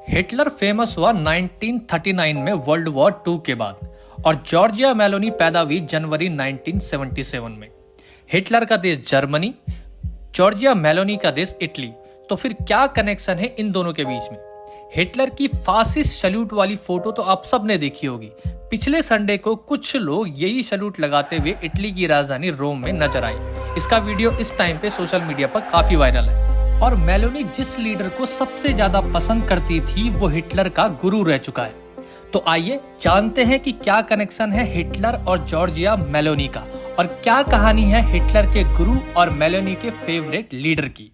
Hitler famous हुआ 1939 में world war II के बाद और जॉर्जिया मेलोनी पैदा हुई जनवरी 1977 में। हिटलर का देश जर्मनी, जॉर्जिया मेलोनी का देश इटली। तो फिर क्या कनेक्शन है इन दोनों के बीच में? हिटलर की फासिस्ट सैल्यूट वाली फोटो तो आप सब ने देखी होगी। पिछले संडे को कुछ लोग यही सैल्यूट लगाते हुए इटली की राजधानी रोम में नजर आए। इसका वीडियो इस टाइम पे सोशल मीडिया पर काफी वायरल है। और मेलोनी जिस लीडर को सबसे ज्यादा पसंद करती थी वो हिटलर का गुरु रह चुका है। तो आइए जानते हैं कि क्या कनेक्शन है हिटलर और जॉर्जिया मेलोनी का और क्या कहानी है हिटलर के गुरु और मेलोनी के फेवरेट लीडर की।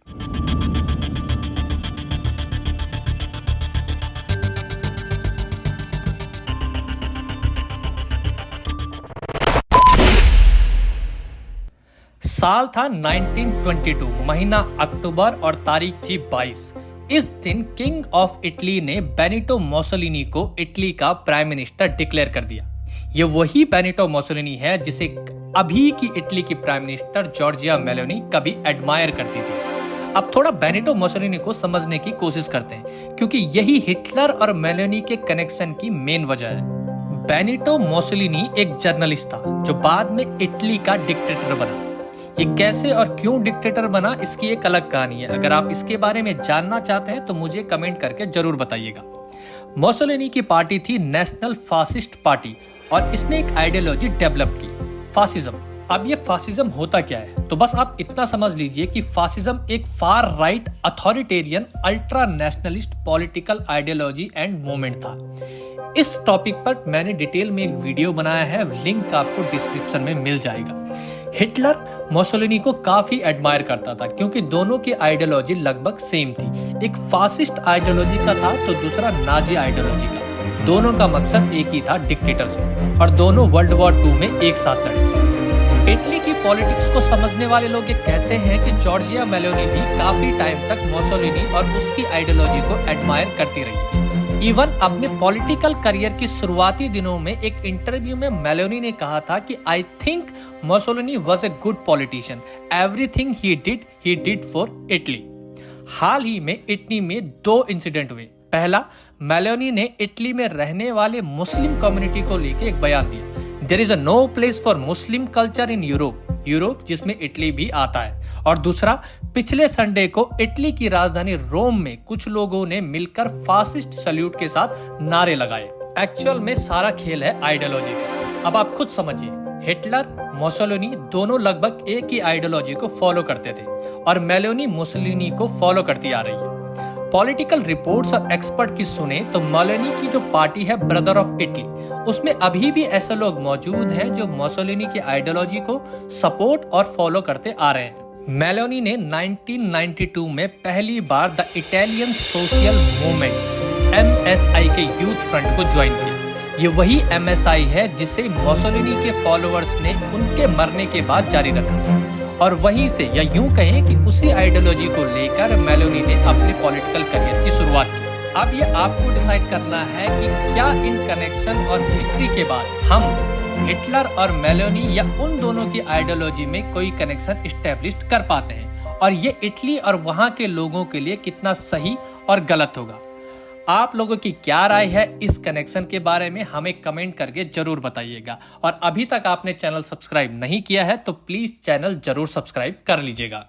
साल था 1922, महीना अक्टूबर और तारीख थी 22। इस दिन किंग ऑफ इटली ने बेनिटो मोसोलिनी को इटली का प्राइम मिनिस्टर डिक्लेयर कर दिया। ये वही बेनिटो मोसोलिनी है जिसे अभी की इटली की प्राइम मिनिस्टर जॉर्जिया मेलोनी कभी एडमायर करती थी। अब थोड़ा बेनिटो मोसोलिनी को समझने की कोशिश करते हैं क्योंकि यही हिटलर और मेलोनी के कनेक्शन की मेन वजह है। बेनिटो मोसोलिनी एक जर्नलिस्ट था जो बाद में इटली का डिक्टेटर बना। ये कैसे और क्यों डिक्टेटर बना, इसकी एक अलग कहानी है। अगर आप इसके बारे में जानना चाहते हैं तो मुझे कमेंट करके जरूर बताइएगा। मोसोलिनी की पार्टी थी नेशनल फासिस्ट पार्टी और इसने एक आइडियोलॉजी डेवलप की, फासिज्म। अब ये फासिज्म होता क्या है? तो बस आप इतना समझ लीजिए कि फासिज्म एक far right authoritarian ultra nationalist political ideology and movement था। इस टॉपिक पर मैंने डिटेल में एक वीडियो बनाया है, लिंक आपको डिस्क्रिप्शन में मिल जाएगा। हिटलर मोसोलिनी को काफी एडमायर करता था क्योंकि दोनों की आइडियोलॉजी लगभग सेम थी। एक फासिस्ट आइडियोलॉजी का था तो दूसरा नाजी आइडियोलॉजी का। दोनों का मकसद एक ही था, डिक्टेटरशिप, और दोनों वर्ल्ड वॉर II में एक साथ लड़े थे। इटली की पॉलिटिक्स को समझने वाले लोग ये कहते हैं कि जॉर्जिया मेलोनी भी काफी टाइम तक मोसोलिनी और उसकी आइडियोलॉजी को एडमायर करती रही। इवन अपने पॉलिटिकल करियर की शुरुआती दिनों में एक इंटरव्यू में मेलोनी ने कहा था कि I think Mussolini was a good politician, everything he did for Italy. हाल ही में इटली में 2 इंसिडेंट हुए। पहला, मेलोनी ने इटली में रहने वाले मुस्लिम कम्युनिटी को लेकर एक बयान दिया, there is no place for Muslim culture in Europe जिसमें इटली भी आता है। और दूसरा, पिछले संडे को इटली की राजधानी रोम में कुछ लोगों ने मिलकर फासिस्ट सैल्यूट के साथ नारे लगाए। एक्चुअल में सारा खेल है आइडियोलॉजी का। अब आप खुद समझिए, हिटलर मोसोलिनी दोनों लगभग एक ही आइडियोलॉजी को फॉलो करते थे और मेलोनी मुसोलिनी को फॉलो करती आ रही है। पॉलिटिकल रिपोर्ट्स और एक्सपर्ट की सुने तो मेलोनी की जो पार्टी है ब्रदर ऑफ इटली, उसमें अभी भी ऐसे लोग मौजूद हैं जो मुसोलिनी की आइडियोलॉजी को सपोर्ट और फॉलो करते आ रहे हैं। मेलोनी ने 1992 में पहली बार the Italian social movement MSI के यूथ फ्रंट को ज्वाइन किया। ये वही MSI है जिसे मोसोलिनी के फॉलोअर्स ने उनके मरने के बाद जारी रखा और वहीं से, या यूं कहें कि उसी आइडियोलॉजी को लेकर मेलोनी ने अपने पॉलिटिकल करियर की शुरुआत की। अब ये आपको डिसाइड करना है कि क्या इन कनेक्शन और हिस्ट्री के बाद हम हिटलर और मेलोनी या उन दोनों की आइडियोलॉजी में कोई कनेक्शन इस्टेब्लिश कर पाते हैं और ये इटली और वहां के लोगों के लिए कितना सही और गलत होगा। आप लोगों की क्या राय है इस कनेक्शन के बारे में हमें कमेंट करके जरूर बताइएगा। और अभी तक आपने चैनल सब्सक्राइब नहीं किया है तो प्लीज चैनल जरूर सब्सक्राइब कर लीजिएगा।